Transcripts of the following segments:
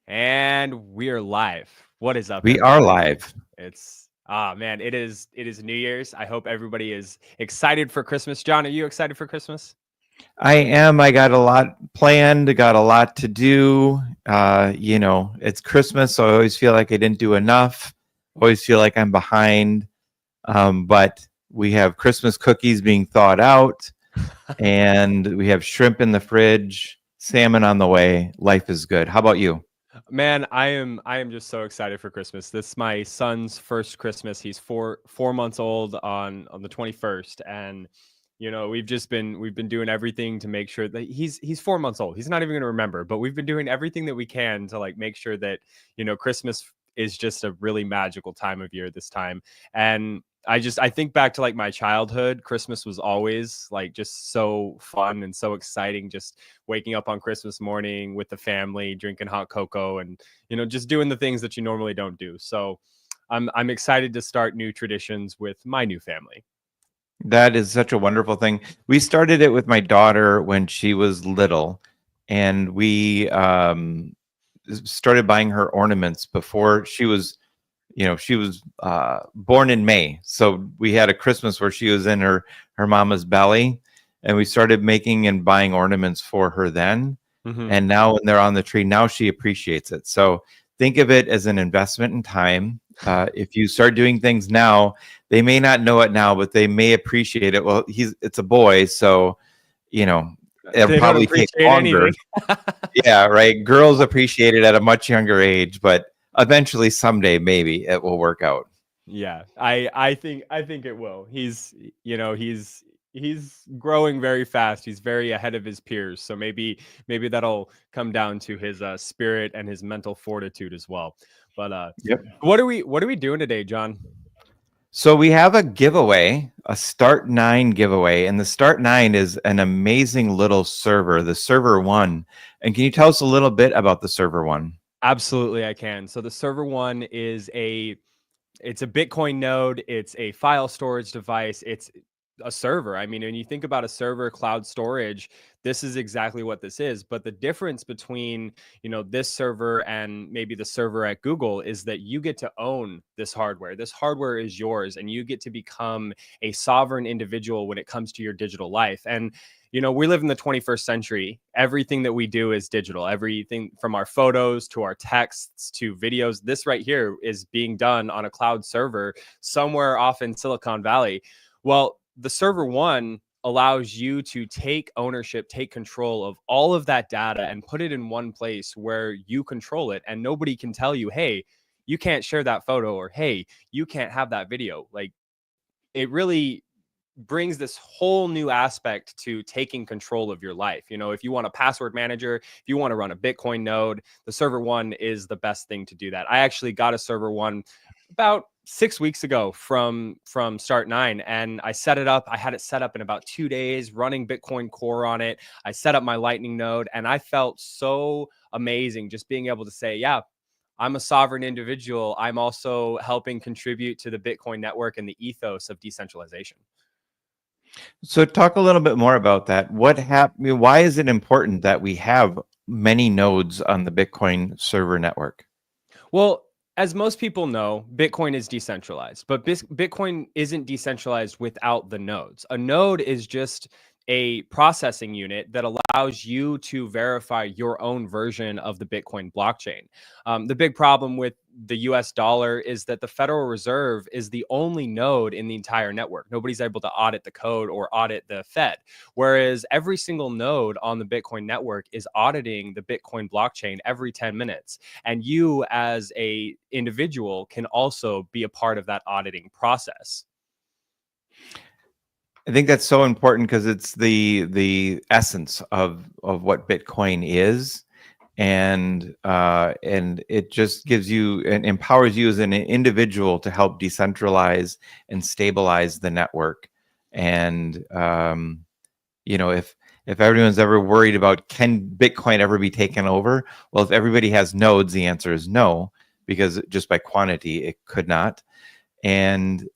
And we're live. What is up, We are everybody? live. It's man, it is New Year's. I hope everybody is excited for Christmas. John, are you excited for Christmas? I am. I got a lot planned. I got a lot to do. It's Christmas, so I always feel like I didn't do enough. Always feel like I'm behind. But we have Christmas cookies being thawed out, and we have shrimp in the fridge, salmon on the way. Life is good. How about you? Man, I am just so excited for Christmas. This is my son's first Christmas. He's four months old on the 21st, and we've been doing everything to make sure that he's 4 months old. He's not even going to remember, but we've been doing everything that we can to like make sure that Christmas is just a really magical time of year this time. And I think back to like my childhood. Christmas was always like just so fun and so exciting. Just waking up on Christmas morning with the family, drinking hot cocoa, and just doing the things that you normally don't do. So I'm excited to start new traditions with my new family. That is such a wonderful thing. We started it with my daughter when she was little, and we started buying her ornaments before she was born in May. So we had a Christmas where she was in her mama's belly, and we started making and buying ornaments for her then. Hmm. And now when they're on the tree, now she appreciates it. So think of it as an investment in time. If you start doing things now, they may not know it now, but they may appreciate it. Well, it's a boy, so you know it'll They don't probably take appreciate longer. anything. Yeah, right. Girls appreciate it at a much younger age, but eventually, someday, maybe it will work out. Yeah, I think it will. He's growing very fast. He's very ahead of his peers. So maybe that'll come down to his spirit and his mental fortitude as well. But Yep. what are we doing today, John? So we have a giveaway, a Start9 giveaway, and the Start9 is an amazing little server, the ServerOne. And can you tell us a little bit about the ServerOne? Absolutely, I can. So the server one it's a Bitcoin node. It's a file storage device. It's a server. I mean, when you think about a server, cloud storage, this is exactly what this is. But the difference between, this server and maybe the server at Google is that you get to own this hardware. This hardware is yours, and you get to become a sovereign individual when it comes to your digital life. And we live in the 21st century. Everything that we do is digital. Everything from our photos to our texts to videos. This right here is being done on a cloud server somewhere off in Silicon Valley. Well, the server one allows you to take ownership, take control of all of that data and put it in one place where you control it. And nobody can tell you, hey, you can't share that photo, or hey, you can't have that video. Like, it really brings this whole new aspect to taking control of your life. If you want a password manager, if you want to run a Bitcoin node, the server one is the best thing to do that. I actually got a server one about 6 weeks ago from Start9, and I set it up. I had it set up in about 2 days, running Bitcoin Core on it. I set up my Lightning node, and I felt so amazing just being able to say, yeah, I'm a sovereign individual. I'm also helping contribute to the Bitcoin network and the ethos of decentralization. So talk a little bit more about that. What happened? Why is it important that we have many nodes on the Bitcoin server network? Well, as most people know, Bitcoin is decentralized, but Bitcoin isn't decentralized without the nodes. A node is just a processing unit that allows you to verify your own version of the Bitcoin blockchain. The big problem with the US dollar is that the Federal Reserve is the only node in the entire network. Nobody's able to audit the code or audit the Fed. Whereas every single node on the Bitcoin network is auditing the Bitcoin blockchain every 10 minutes. And you as a individual can also be a part of that auditing process. I think that's so important because it's the essence of what Bitcoin is, and it just gives you and empowers you as an individual to help decentralize and stabilize the network. And if everyone's ever worried about can Bitcoin ever be taken over, well, if everybody has nodes, the answer is no, because just by quantity it could not. And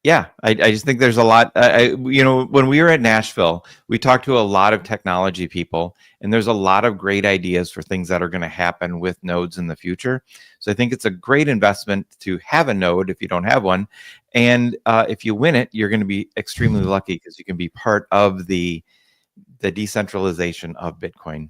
Yeah, I just think there's a lot. When we were at Nashville, we talked to a lot of technology people, and there's a lot of great ideas for things that are going to happen with nodes in the future. So I think it's a great investment to have a node if you don't have one, and if you win it, you're going to be extremely lucky because you can be part of the decentralization of Bitcoin.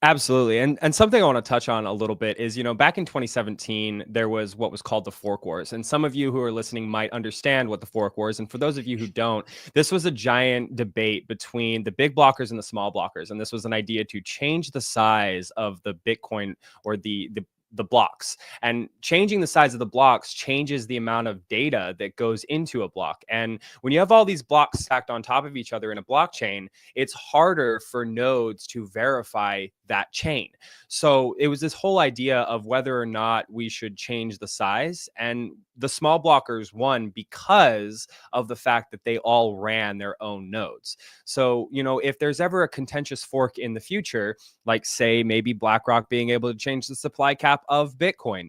Absolutely. And something I want to touch on a little bit is, back in 2017, there was what was called the fork wars. And some of you who are listening might understand what the fork wars. And for those of you who don't, this was a giant debate between the big blockers and the small blockers. And this was an idea to change the size of the Bitcoin, or the blocks. And changing the size of the blocks changes the amount of data that goes into a block. And when you have all these blocks stacked on top of each other in a blockchain, it's harder for nodes to verify that chain. So it was this whole idea of whether or not we should change the size. And the small blockers won because of the fact that they all ran their own nodes. So, if there's ever a contentious fork in the future, like say maybe BlackRock being able to change the supply cap of Bitcoin,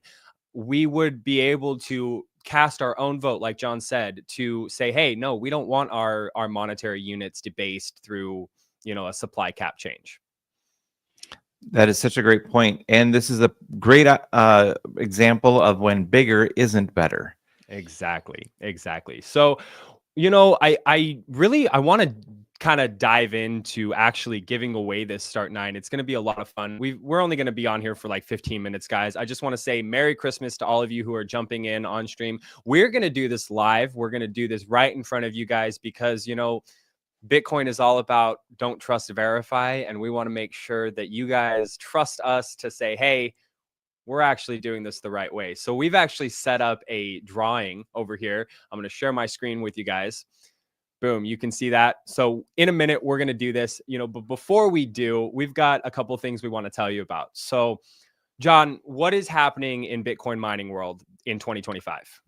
we would be able to cast our own vote, like Jon said, to say, hey, no, we don't want our monetary units debased through, a supply cap change. That is such a great point. And this is a great example of when bigger isn't better. Exactly. So, I want to kind of dive into actually giving away this Start9. It's going to be a lot of fun. We're only going to be on here for like 15 minutes, guys. I just want to say Merry Christmas to all of you who are jumping in on stream. We're going to do this live. We're going to do this right in front of you guys because, Bitcoin is all about don't trust, verify. And we want to make sure that you guys trust us to say, hey, we're actually doing this the right way. So we've actually set up a drawing over here. I'm going to share my screen with you guys. Boom, you can see that. So in a minute, we're going to do this, but before we do, we've got a couple of things we want to tell you about. So Jon, what is happening in Bitcoin mining world in 2025?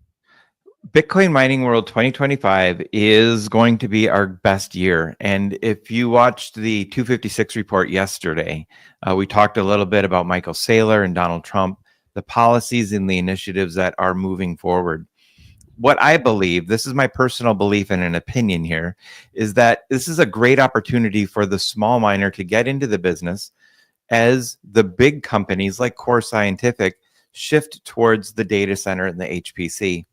Bitcoin mining world 2025 is going to be our best year. And if you watched the 256 report yesterday, we talked a little bit about Michael Saylor and Donald Trump, the policies and the initiatives that are moving forward. What I believe, this is my personal belief and an opinion here, is that this is a great opportunity for the small miner to get into the business as the big companies like Core Scientific shift towards the data center and the HPC.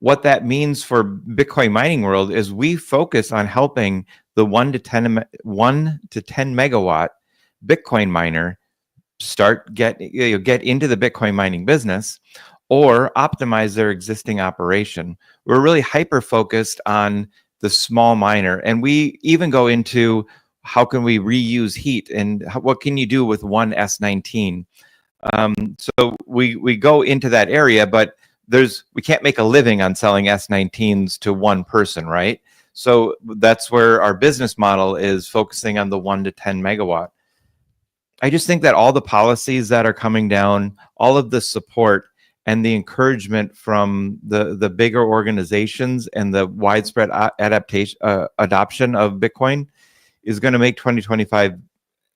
What that means for Bitcoin mining world is we focus on helping the 1 to 10 megawatt Bitcoin miner get into the Bitcoin mining business or optimize their existing operation. We're really hyper focused on the small miner, and we even go into how can we reuse heat and what can you do with one S19. So we go into that area, but we can't make a living on selling S19s to one person, right? So that's where our business model is focusing on the 1 to 10 megawatt. I just think that all the policies that are coming down, all of the support and the encouragement from the bigger organizations and the widespread adoption of Bitcoin is going to make 2025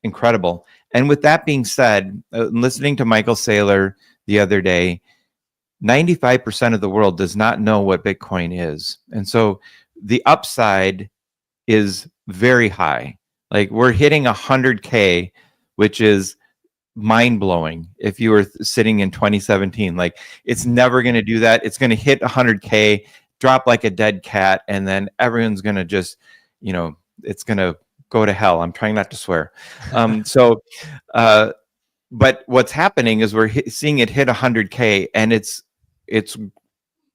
incredible. And with that being said, listening to Michael Saylor the other day, 95% of the world does not know what Bitcoin is. And so the upside is very high. Like we're hitting 100K, which is mind blowing. If you were sitting in 2017, like it's never going to do that. It's going to hit 100K, drop like a dead cat, and then everyone's going to just, it's going to go to hell. I'm trying not to swear. But what's happening is we're seeing it hit 100K, and it's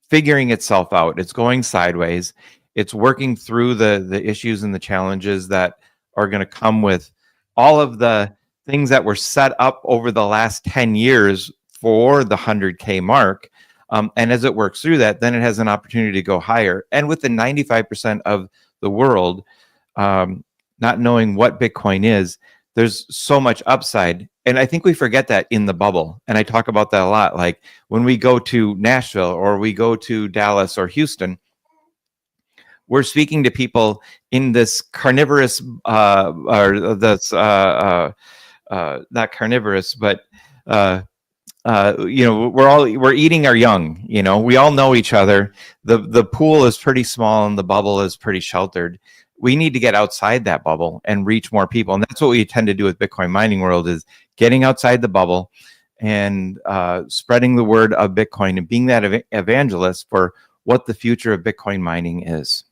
figuring itself out. It's going sideways. It's working through the issues and the challenges that are going to come with all of the things that were set up over the last 10 years for the 100K mark. And as it works through that, then it has an opportunity to go higher. And with the 95% of the world not knowing what Bitcoin is, there's so much upside. And I think we forget that in the bubble. And I talk about that a lot. Like when we go to Nashville or we go to Dallas or Houston, we're speaking to people in this carnivorous, or this, not carnivorous, but we're eating our young. We all know each other. The pool is pretty small and the bubble is pretty sheltered. We need to get outside that bubble and reach more people, and that's what we tend to do with Bitcoin Mining World, is getting outside the bubble and spreading the word of Bitcoin and being that evangelist for what the future of Bitcoin mining is.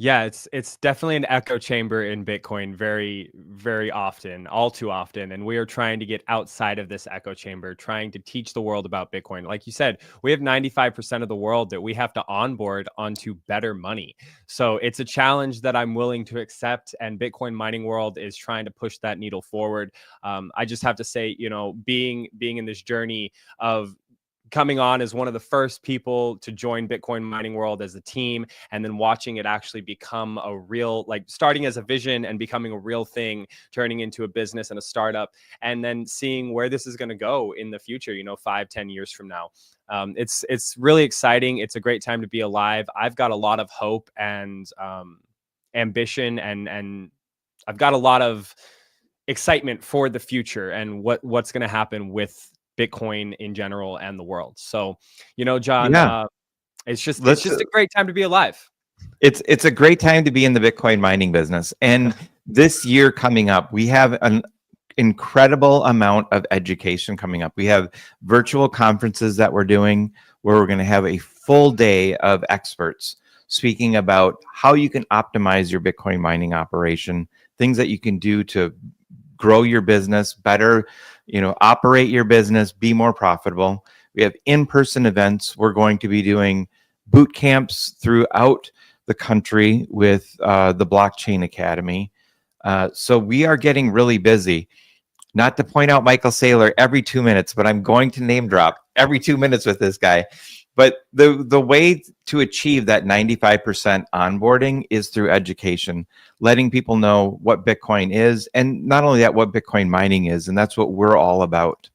Yeah, it's definitely an echo chamber in Bitcoin very, very often, all too often. And we are trying to get outside of this echo chamber, trying to teach the world about Bitcoin. Like you said, we have 95% of the world that we have to onboard onto better money. So it's a challenge that I'm willing to accept. And Bitcoin Mining World is trying to push that needle forward. I just have to say, being in this journey of coming on as one of the first people to join Bitcoin Mining World as a team, and then watching it actually become a real, like starting as a vision and becoming a real thing, turning into a business and a startup, and then seeing where this is going to go in the future, 5-10 years from now. It's really exciting. It's a great time to be alive. I've got a lot of hope and ambition, and I've got a lot of excitement for the future and what's going to happen with Bitcoin in general and the world. So, Jon, Yeah. it's just a great time to be alive. It's a great time to be in the Bitcoin mining business. And this year coming up, we have an incredible amount of education coming up. We have virtual conferences that we're doing where we're going to have a full day of experts speaking about how you can optimize your Bitcoin mining operation, things that you can do to grow your business better, operate your business, be more profitable. We have in-person events. We're going to be doing boot camps throughout the country with the Blockchain Academy. So we are getting really busy. Not to point out Michael Saylor every 2 minutes, but I'm going to name drop every 2 minutes with this guy. But the way to achieve that 95% onboarding is through education, letting people know what Bitcoin is, and not only that, what Bitcoin mining is. And that's what we're all about.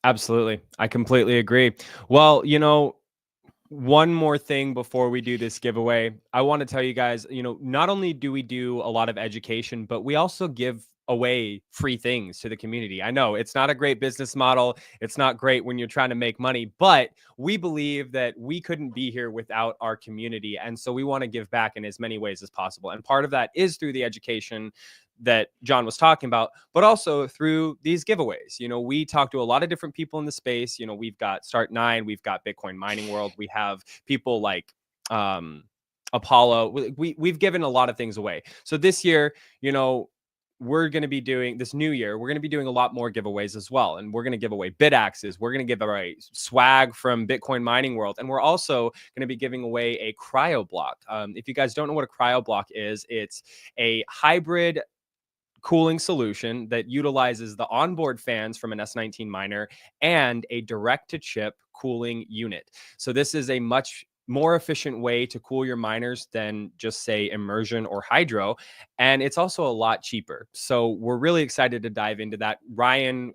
Absolutely. I completely agree. Well, one more thing before we do this giveaway, I want to tell you guys, not only do we do a lot of education, but we also give away free things to the community. I know it's not a great business model. It's not great when you're trying to make money, but we believe that we couldn't be here without our community. And so we want to give back in as many ways as possible. And part of that is through the education that Jon was talking about, but also through these giveaways. We talk to a lot of different people in the space. We've got Start9, we've got Bitcoin Mining World, we have people like Apollo. We've given a lot of things away. So this year, we're going to be doing this new year. We're going to be doing a lot more giveaways as well. And we're going to give away bit axes. We're going to give away swag from Bitcoin Mining World. And we're also going to be giving away a cryo block. If you guys don't know what a cryo block is, it's a hybrid cooling solution that utilizes the onboard fans from an S19 miner and a direct-to-chip cooling unit. So this is a much more efficient way to cool your miners than just say immersion or hydro, and it's also a lot cheaper. So we're really excited to dive into that. Ryan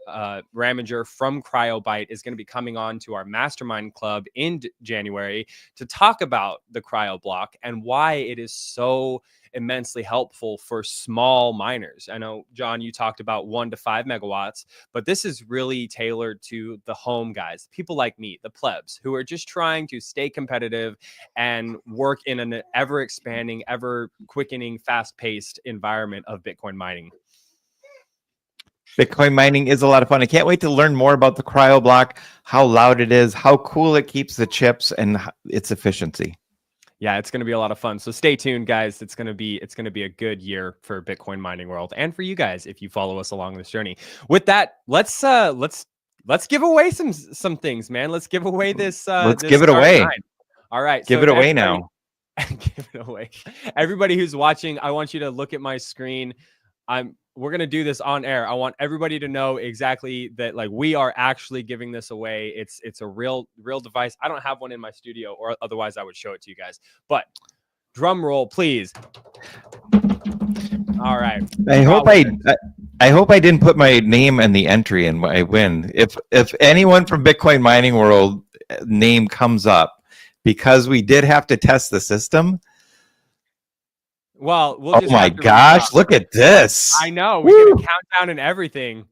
Ramager from CryoByte is going to be coming on to our mastermind club in January to talk about the cryo block and why it is so immensely helpful for small miners. I know, Jon, you talked about 1 to 5 megawatts, but this is really tailored to the home guys, people like me, the plebs, who are just trying to stay competitive and work in an ever expanding, ever quickening, fast paced environment of Bitcoin mining. Bitcoin mining is a lot of fun. I can't wait to learn more about the cryo block, how loud it is, how cool it keeps the chips, and its efficiency. Yeah, it's going to be a lot of fun. So stay tuned, guys. It's going to be a good year for Bitcoin Mining World and for you guys if you follow us along this journey. With that, let's give away some things, man. Let's give away this. Let's this give it away. All right, give it away now. Give it away. Everybody who's watching, I want you to look at my screen. We're going to do this on air. I want everybody to know exactly that, like, we are actually giving this away. It's a real device. I don't have one in my studio, or otherwise I would show it to you guys. But drum roll, please. All right. I hope I didn't put my name in the entry and I win. If anyone from Bitcoin Mining World name comes up, because we did have to test the system. Well, oh my gosh, look at this. I know. We get a countdown and everything.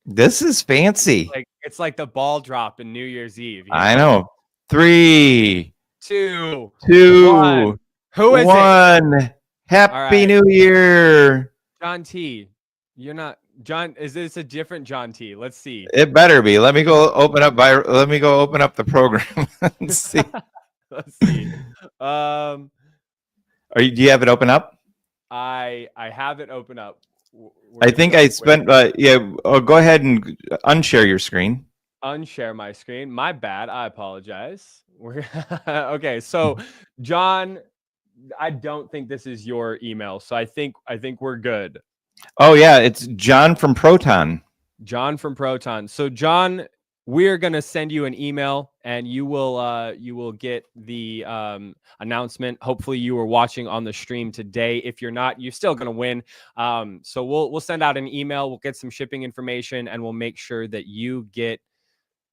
This is fancy. Like, It's like the ball drop in New Year's Eve. I know. 3, 2, 2, 1. Who is it? 1. All Happy right, New Year. John T. You're not John. Is this a different John T? Let's see. It better be. Let me go open up the program and see. Let's see. Um, Do you have it open up? I have it open up. We're I gonna think go I with spent go ahead and unshare your screen. unshare my screen. My bad. I apologize. We're okay. So, John, I don't think this is your email. So I think we're good. Oh yeah, it's John from Proton. John from Proton. So John, we're gonna send you an email, and you will get the announcement. Hopefully, you were watching on the stream today. If you're not, you're still gonna win. So we'll send out an email. We'll get some shipping information, and we'll make sure that you get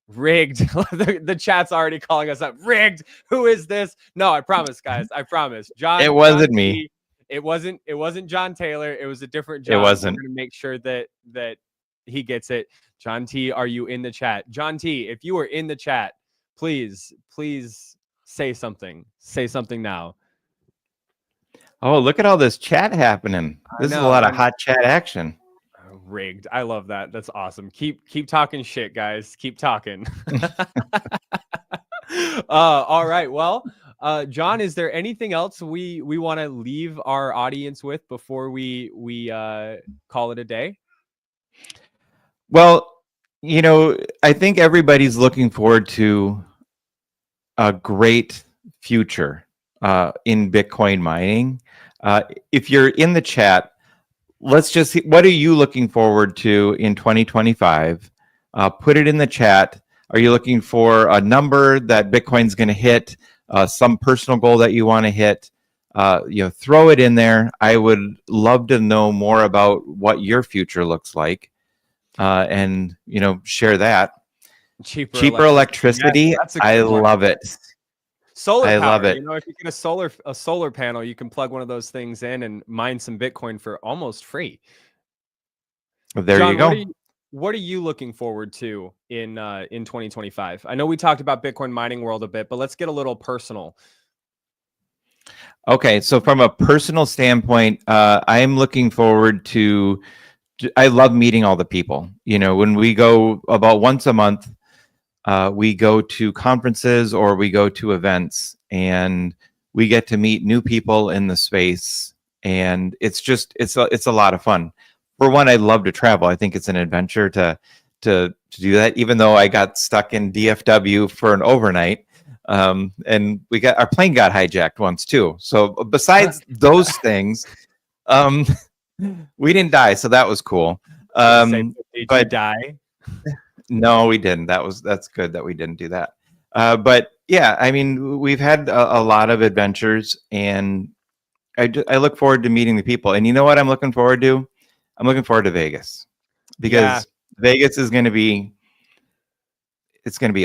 rigged. The chat's already calling us up. Rigged. Who is this? No, I promise, guys. I promise. It wasn't John me. T. It wasn't John Taylor. It was a different It John. wasn't. We're gonna make sure that he gets it. John T, are you in the chat? John T, if you are in the chat, please say something. Say something now. Oh, look at all this chat happening. This is a lot of hot chat action. Rigged. I love that. That's awesome. Keep talking shit, guys. Keep talking. All right. Well, John, is there anything else we want to leave our audience with before we call it a day? Well, I think everybody's looking forward to a great future in Bitcoin mining. If you're in the chat, let's just see, what are you looking forward to in 2025? Put it in the chat. Are you looking for a number that Bitcoin's going to hit, some personal goal that you want to hit? Throw it in there. I would love to know more about what your future looks like, and share that. Cheaper electricity. Yes, I love it. Solar I power. love it. If you get a solar panel, you can plug one of those things in and mine some Bitcoin for almost free. There John, you go. What are you looking forward to in 2025? I know we talked about Bitcoin mining world a bit, but let's get a little personal. Okay, so from a personal standpoint, I am looking forward to. I love meeting all the people. When we go about once a month, we go to conferences or we go to events, and we get to meet new people in the space, and it's a lot of fun. For one, I love to travel. I think it's an adventure to do that. Even though I got stuck in DFW for an overnight, and our plane got hijacked once too. So besides those things, we didn't die, so that was cool. Did you but die? No, we didn't. That's good that we didn't do that. But yeah, I mean, we've had a lot of adventures, and I look forward to meeting the people. And you know what I'm looking forward to? I'm looking forward to Vegas, because Vegas is going to be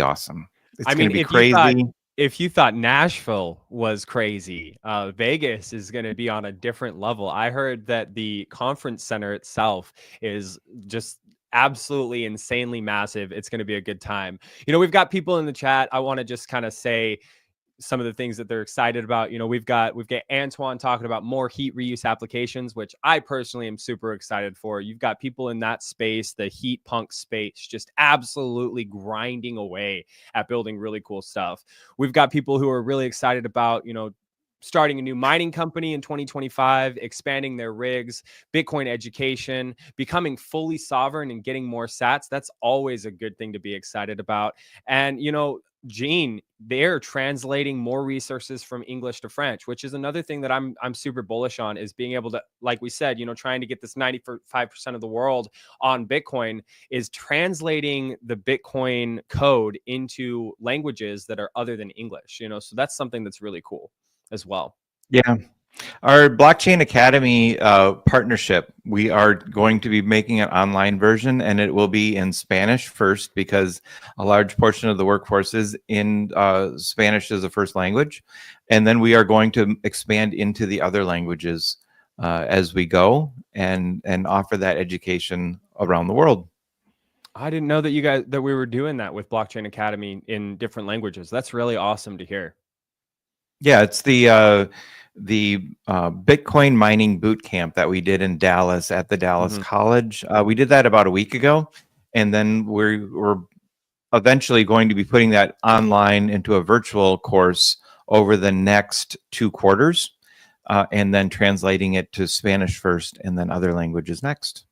awesome. It's going to be crazy. If you thought Nashville was crazy, Vegas is going to be on a different level. I heard that the conference center itself is just absolutely insanely massive. It's going to be a good time. We've got people in the chat. I want to just kind of say some of the things that they're excited about. We've got Antoine talking about more heat reuse applications, which I personally am super excited for. You've got people in that space, the heat punk space, just absolutely grinding away at building really cool stuff. We've got people who are really excited about, starting a new mining company in 2025, expanding their rigs, Bitcoin education, becoming fully sovereign and getting more sats. That's always a good thing to be excited about. And, Gene, they're translating more resources from English to French, which is another thing that I'm super bullish on, is being able to, like we said, trying to get this 95% of the world on Bitcoin, is translating the Bitcoin code into languages that are other than English, so that's something that's really cool as well. Yeah. Our Blockchain Academy partnership, we are going to be making an online version, and it will be in Spanish first, because a large portion of the workforce is in Spanish as a first language. And then we are going to expand into the other languages as we go, and offer that education around the world. I didn't know that that we were doing that with Blockchain Academy in different languages. That's really awesome to hear. Yeah, it's the Bitcoin mining boot camp that we did in Dallas at the Dallas Mhm. College. We did that about a week ago, and then we're eventually going to be putting that online into a virtual course over the next 2 quarters, and then translating it to Spanish first, and then other languages next.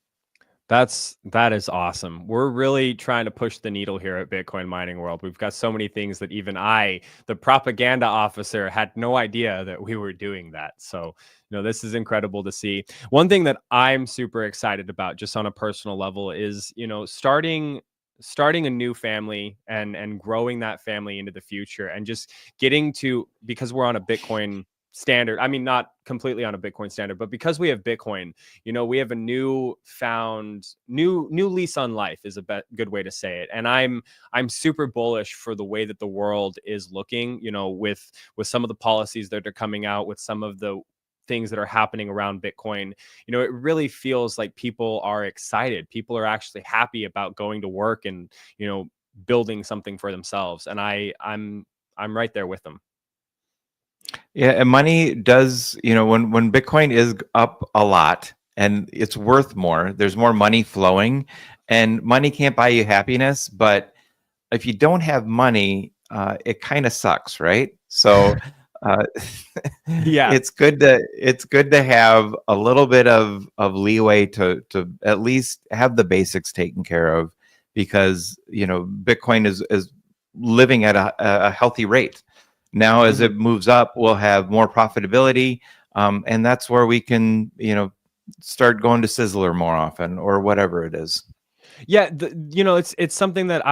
That is awesome. We're really trying to push the needle here at Bitcoin Mining World. We've got so many things that even I, the propaganda officer, had no idea that we were doing that. So, this is incredible to see. One thing that I'm super excited about, just on a personal level, is starting a new family and growing that family into the future, and just getting to, because we're on a Bitcoin standard. I mean, not completely on a Bitcoin standard, but because we have Bitcoin, we have a new lease on life, is a good way to say it. And I'm super bullish for the way that the world is looking, with some of the policies that are coming out, with some of the things that are happening around Bitcoin. It really feels like people are excited. People are actually happy about going to work and, building something for themselves. And I'm right there with them. Yeah, and money does, when Bitcoin is up a lot and it's worth more, there's more money flowing, and money can't buy you happiness, but if you don't have money, it kind of sucks, right? So uh, Yeah. it's good to have a little bit of leeway to at least have the basics taken care of, because Bitcoin is living at a healthy rate. Now, as Mhm. it moves up, we'll have more profitability, and that's where we can start going to Sizzler more often, or whatever it is. Yeah, it's something that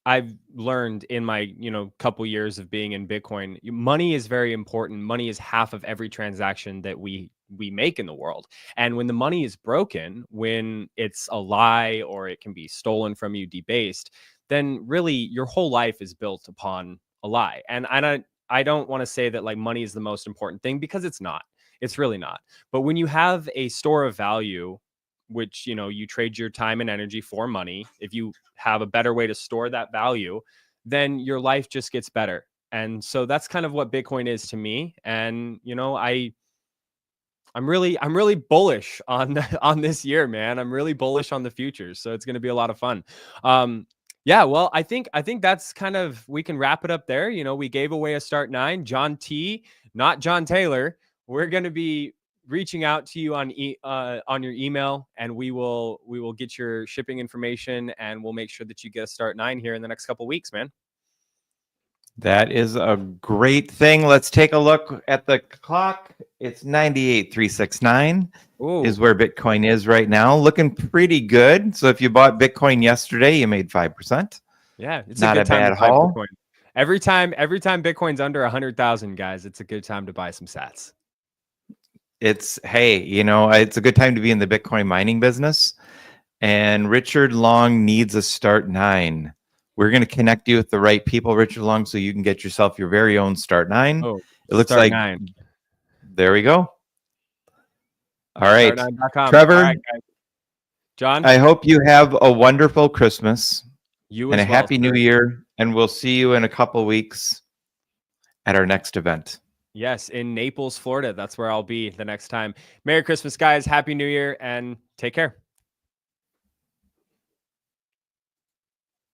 I've learned in my, couple years of being in Bitcoin. Money is very important. Money is half of every transaction that we make in the world. And when the money is broken, when it's a lie or it can be stolen from you, debased, then really your whole life is built upon a lie. And I don't want to say that like money is the most important thing, because it's not. It's really not. But when you have a store of value, which you trade your time and energy for money, if you have a better way to store that value, then your life just gets better. And so that's kind of what Bitcoin is to me. And I'm really bullish on on this year, man. I'm really bullish on the future, so it's going to be a lot of fun. Yeah, well, I think that's kind of, we can wrap it up there. We gave away a Start9 Jon T, not Jon Taylor. We're going to be reaching out to you on your email, and we will get your shipping information, and we'll make sure that you get a Start9 here in the next couple weeks, man. That is a great thing. Let's take a look at the clock. It's 98,369 is Ooh, where Bitcoin is right now. Looking pretty good. So if you bought Bitcoin yesterday, you made 5%. yeah, it's a Not a good time to bad buy haul. Bitcoin. Every time Bitcoin's under 100,000, guys, it's a good time to buy some Sats. It's, hey, it's a good time to be in the Bitcoin mining business. And Richard Long needs a Start9. We're going to connect you with the right people, Richard Long, so you can get yourself your very own Start9. Oh, It looks like, Start9. there we go. All right. Start9.com. All Trevor, right, guys. John, I hope you have a wonderful Christmas you and a as well, happy new sir. year. And we'll see you in a couple weeks at our next event. Yes, in Naples, Florida. That's where I'll be the next time. Merry Christmas, guys. Happy New Year, and take care.